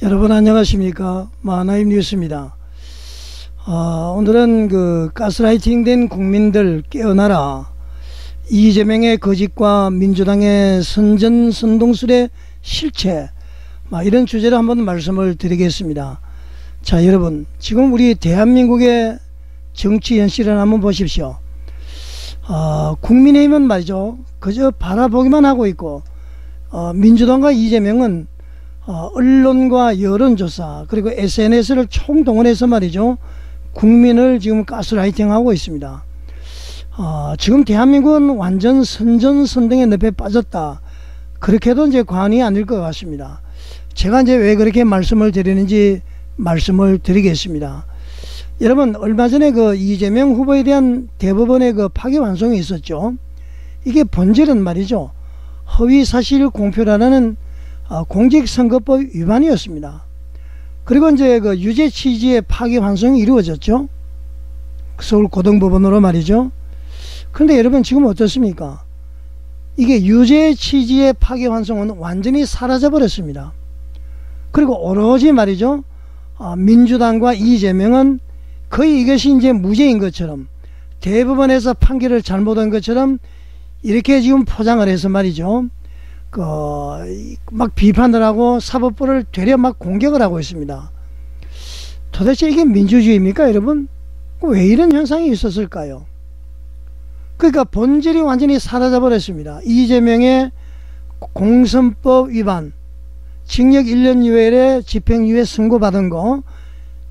여러분 안녕하십니까. 마하나임 뉴스입니다. 오늘은 가스라이팅 된 국민들 깨어나라, 이재명의 거짓과 민주당의 선전선동술의 실체, 이런 주제로 한번 말씀을 드리겠습니다. 자, 여러분, 지금 우리 대한민국의 정치 현실을 한번 보십시오. 국민의힘은 말이죠, 그저 바라보기만 하고 있고, 민주당과 이재명은 언론과 여론조사 그리고 SNS를 총동원해서 말이죠, 국민을 지금 가스라이팅하고 있습니다. 지금 대한민국은 완전 선전선동의 늪에 빠졌다, 그렇게도 이제 과언이 아닐 것 같습니다. 제가 이제 왜 그렇게 말씀을 드리는지 말씀을 드리겠습니다. 여러분, 얼마 전에 이재명 후보에 대한 대법원의 파기환송이 있었죠. 이게 본질은 말이죠, 허위사실 공표라는 공직선거법 위반이었습니다. 그리고 이제 유죄 취지의 파기환송이 이루어졌죠. 서울 고등법원으로 말이죠. 그런데 여러분, 지금 어떻습니까? 이게 유죄 취지의 파기환송은 완전히 사라져 버렸습니다. 그리고 오로지 말이죠, 민주당과 이재명은 거의 이것이 이제 무죄인 것처럼, 대법원에서 판결을 잘못한 것처럼 이렇게 지금 포장을 해서 말이죠, 막 비판을 하고 사법부를 되려 막 공격을 하고 있습니다. 도대체 이게 민주주의입니까, 여러분? 왜 이런 현상이 있었을까요? 그러니까 본질이 완전히 사라져 버렸습니다. 이재명의 공선법 위반, 징역 1년 이외에 집행유예 선고받은 거,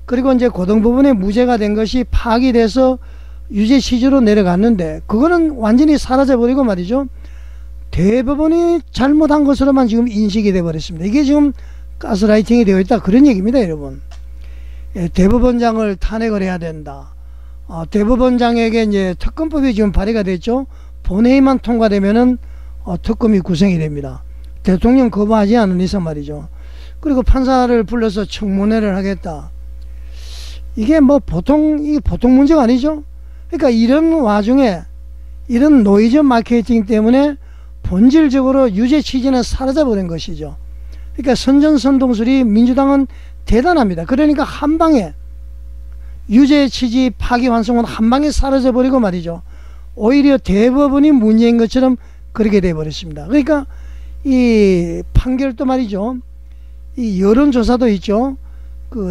그리고 이제 고등법원에 무죄가 된 것이 파기돼서 유죄 취지로 내려갔는데, 그거는 완전히 사라져 버리고 말이죠, 대법원이 잘못한 것으로만 지금 인식이 되어 버렸습니다. 이게 지금 가스라이팅이 되어 있다, 그런 얘기입니다, 여러분. 대법원장을 탄핵을 해야 된다. 대법원장에게 이제 특검법이 지금 발의가 됐죠. 본회의만 통과되면은 특검이 구성이 됩니다. 대통령 거부하지 않은 이상 말이죠. 그리고 판사를 불러서 청문회를 하겠다. 이게 이게 보통 문제가 아니죠. 그러니까 이런 와중에 이런 노이즈 마케팅 때문에 본질적으로 유죄 취지는 사라져 버린 것이죠. 그러니까 선전선동술이 민주당은 대단합니다. 그러니까 한방에 유죄 취지 파기환송은 한방에 사라져 버리고 말이죠, 오히려 대법원이 문제인 것처럼 그렇게 돼 버렸습니다. 그러니까 이 판결도 말이죠, 이 여론조사도 있죠.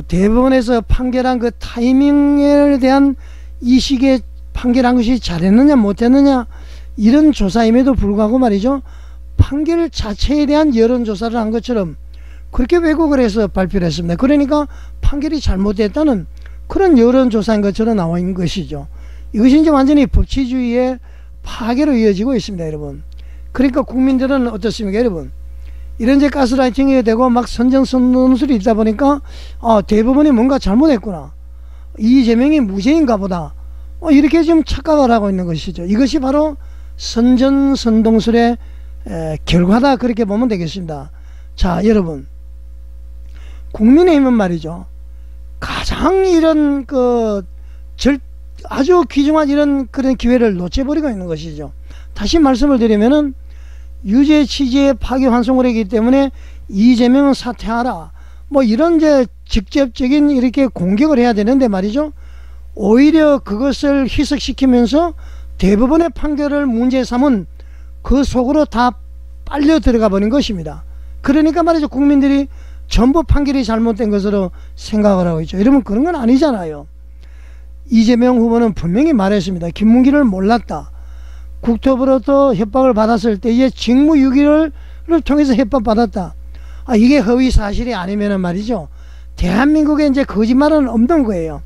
대법원에서 판결한 타이밍에 대한 이 시기에 판결한 것이 잘했느냐 못했느냐, 이런 조사임에도 불구하고 말이죠, 판결 자체에 대한 여론조사를 한 것처럼 그렇게 왜곡을 해서 발표를 했습니다. 그러니까 판결이 잘못됐다는 그런 여론조사인 것처럼 나와 있는 것이죠. 이것이 이제 완전히 법치주의의 파괴로 이어지고 있습니다, 여러분. 그러니까 국민들은 어떻습니까, 여러분? 이런 이제 가스라이팅이 되고 막 선전선동술이 있다 보니까 대법원이 뭔가 잘못했구나, 이재명이 무죄인가 보다, 이렇게 좀 착각을 하고 있는 것이죠. 이것이 바로 선전선동술의 결과다, 그렇게 보면 되겠습니다. 자, 여러분, 국민의힘은 말이죠, 가장 이런 아주 귀중한 이런 그런 기회를 놓쳐버리고 있는 것이죠. 다시 말씀을 드리면은 유죄 취지의 파기환송을 했기 때문에 이재명은 사퇴하라, 이런 이제 직접적인 이렇게 공격을 해야 되는데 말이죠, 오히려 그것을 희석시키면서 대법원의 판결을 문제 삼은 그 속으로 다 빨려 들어가 버린 것입니다. 그러니까 말이죠, 국민들이 전부 판결이 잘못된 것으로 생각을 하고 있죠. 여러분, 그런 건 아니잖아요. 이재명 후보는 분명히 말했습니다. 김문기를 몰랐다. 국토부로부터 협박을 받았을 때에 직무유기를 통해서 협박받았다. 이게 허위 사실이 아니면은 말이죠, 대한민국에 이제 거짓말은 없는 거예요.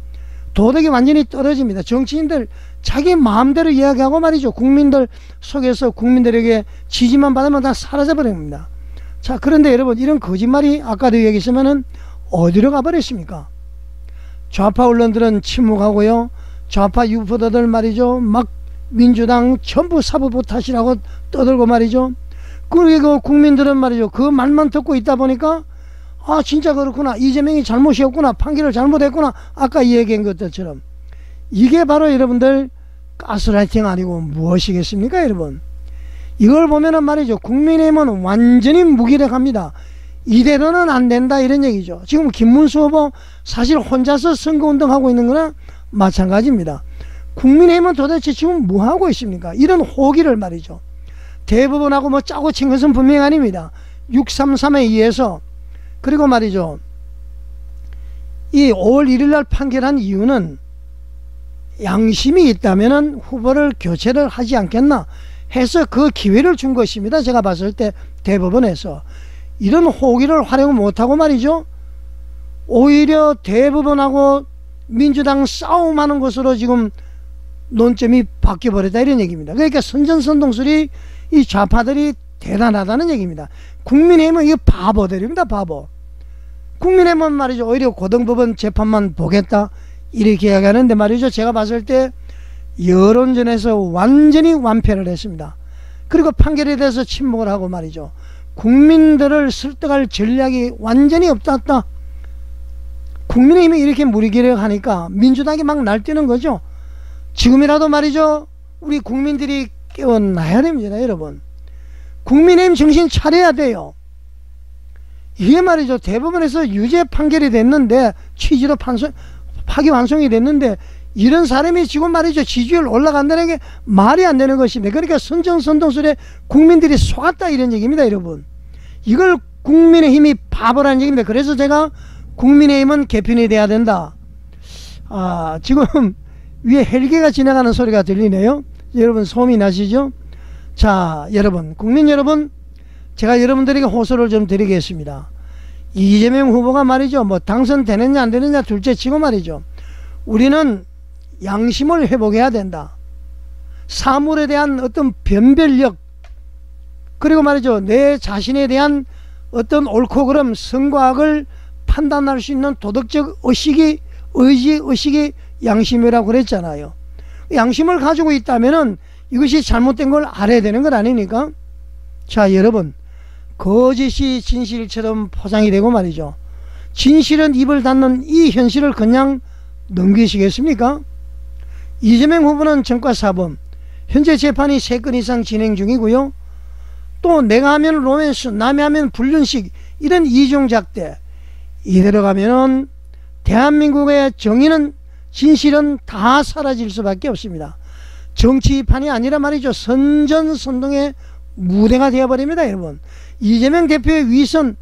도덕이 완전히 떨어집니다. 정치인들 자기 마음대로 이야기하고 말이죠, 국민들 속에서 국민들에게 지지만 받으면 다 사라져 버립니다. 자, 그런데 여러분, 이런 거짓말이 아까도 얘기했지만은 어디로 가버렸습니까? 좌파 언론들은 침묵하고요, 좌파 유포자들 말이죠, 막 민주당 전부 사법부 탓이라고 떠들고 말이죠. 그리고 국민들은 말이죠, 그 말만 듣고 있다 보니까 진짜 그렇구나, 이재명이 잘못이었구나, 판결을 잘못했구나, 아까 얘기한 것들처럼. 이게 바로 여러분들 가스라이팅 아니고 무엇이겠습니까, 여러분? 이걸 보면은 말이죠, 국민의힘은 완전히 무기력합니다. 이대로는 안 된다 이런 얘기죠. 지금 김문수 후보 사실 혼자서 선거운동하고 있는 거나 마찬가지입니다. 국민의힘은 도대체 지금 뭐 하고 있습니까? 이런 호기를 말이죠. 대법원하고 뭐 짜고 친 것은 분명히 아닙니다. 633에 의해서. 그리고 말이죠, 이 5월 1일 날 판결한 이유는 양심이 있다면은 후보를 교체를 하지 않겠나 해서 그 기회를 준 것입니다. 제가 봤을 때 대법원에서 이런 호기를 활용 못하고 말이죠, 오히려 대법원하고 민주당 싸움하는 것으로 지금 논점이 바뀌어버렸다 이런 얘기입니다. 그러니까 선전선동술이 이 좌파들이 대단하다는 얘기입니다. 국민의힘은 이거 바보들입니다. 바보. 국민의힘은 말이죠, 오히려 고등법원 재판만 보겠다 이렇게 이야기하는데 말이죠, 제가 봤을 때 여론전에서 완전히 완패를 했습니다. 그리고 판결에 대해서 침묵을 하고 말이죠, 국민들을 설득할 전략이 완전히 없었다. 국민의힘이 이렇게 무리기력하니까 민주당이 막 날뛰는 거죠. 지금이라도 말이죠, 우리 국민들이 깨어나야 됩니다. 여러분, 국민의힘 정신 차려야 돼요. 이게 말이죠, 대법원에서 유죄 판결이 됐는데, 취지로 파기환송이 됐는데, 이런 사람이 지금 말이죠, 지지율 올라간다는 게 말이 안 되는 것입니다. 그러니까 선전선동술에 국민들이 속았다 이런 얘기입니다. 여러분, 이걸 국민의힘이 바보라는 얘기입니다. 그래서 제가 국민의힘은 개편이 돼야 된다. 지금 위에 헬기가 지나가는 소리가 들리네요. 여러분 소음이 나시죠? 자, 여러분, 국민 여러분, 제가 여러분들에게 호소를 좀 드리겠습니다. 이재명 후보가 말이죠, 뭐 당선되느냐 안 되느냐 둘째 치고 말이죠, 우리는 양심을 회복해야 된다. 사물에 대한 어떤 변별력, 그리고 말이죠, 내 자신에 대한 어떤 옳고 그름, 선과 악을 판단할 수 있는 도덕적 의식이, 의식이 양심이라고 그랬잖아요. 양심을 가지고 있다면은 이것이 잘못된 걸 알아야 되는 것 아닙니까? 자, 여러분, 거짓이 진실처럼 포장이 되고 말이죠, 진실은 입을 닫는 이 현실을 그냥 넘기시겠습니까? 이재명 후보는 전과사범, 현재 재판이 3건 이상 진행 중이고요. 또 내가 하면 로맨스, 남이 하면 불륜식, 이런 이중잣대, 이대로 가면은 대한민국의 정의는, 진실은 다 사라질 수밖에 없습니다. 정치판이 아니라 말이죠, 선전선동의 무대가 되어버립니다. 여러분, 이재명 대표의 위선,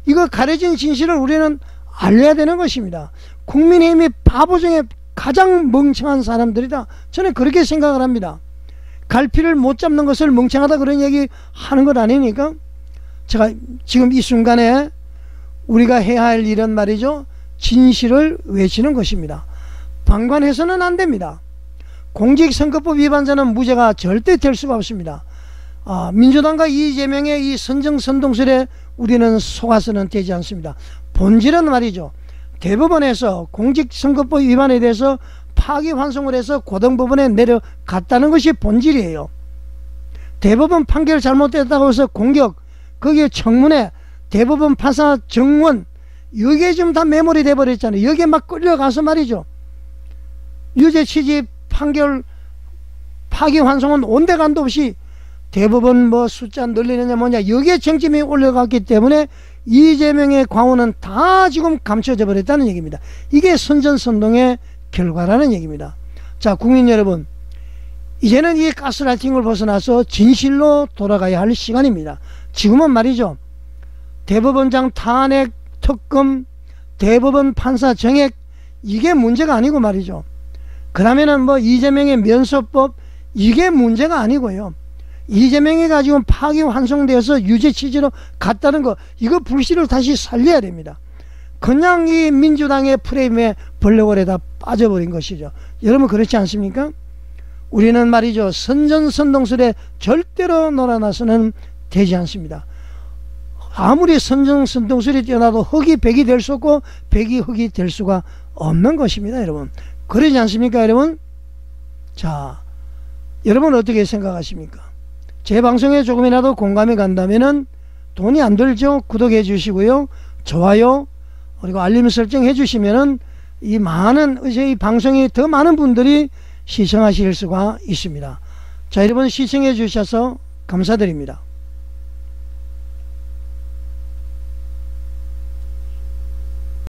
이거 가려진 진실을 우리는 알려야 되는 것입니다. 국민의힘이 바보 중에 가장 멍청한 사람들이다, 저는 그렇게 생각을 합니다. 갈피를 못 잡는 것을 멍청하다 그런 얘기 하는 것 아니니까. 제가 지금 이 순간에 우리가 해야 할 일은 말이죠, 진실을 외치는 것입니다. 방관해서는 안 됩니다. 공직선거법 위반자는 무죄가 절대 될 수가 없습니다. 민주당과 이재명의 이 선정선동설에 우리는 속아서는 되지 않습니다. 본질은 말이죠, 대법원에서 공직선거법 위반에 대해서 파기환송을 해서 고등법원에 내려갔다는 것이 본질이에요. 대법원 판결 잘못됐다고 해서 공격, 거기에 청문회, 대법원 판사 정원, 여기에 좀 다 메모리 돼버렸잖아요. 여기에 막 끌려가서 말이죠, 유죄 취지 판결 파기환송은 온데간도 없이 대법원 뭐 숫자 늘리느냐 뭐냐, 여기에 쟁점이 올라갔기 때문에 이재명의 광호는 다 지금 감춰져 버렸다는 얘기입니다. 이게 선전선동의 결과라는 얘기입니다. 자, 국민 여러분, 이제는 이 가스라이팅을 벗어나서 진실로 돌아가야 할 시간입니다. 지금은 말이죠, 대법원장 탄핵, 특검, 대법원 판사 정액, 이게 문제가 아니고 말이죠, 그러면은 뭐 이재명의 면소법, 이게 문제가 아니고요, 이재명이 가지고 파기환송되어서 유죄 취지로 갔다는 거, 이거 불씨를 다시 살려야 됩니다. 그냥 이 민주당의 프레임에 벌레골에다 빠져버린 것이죠. 여러분, 그렇지 않습니까? 우리는 말이죠, 선전선동설에 절대로 놀아나서는 되지 않습니다. 아무리 선전선동설이 뛰어나도 흙이 백이 될 수 없고 백이 흙이 될 수가 없는 것입니다. 여러분, 그러지 않습니까? 여러분, 자, 여러분 어떻게 생각하십니까? 제 방송에 조금이라도 공감이 간다면은 돈이 안 들죠? 구독해 주시고요, 좋아요 그리고 알림 설정 해 주시면은 이 많은, 이 방송이 더 많은 분들이 시청하실 수가 있습니다. 자, 여러분 시청해 주셔서 감사드립니다.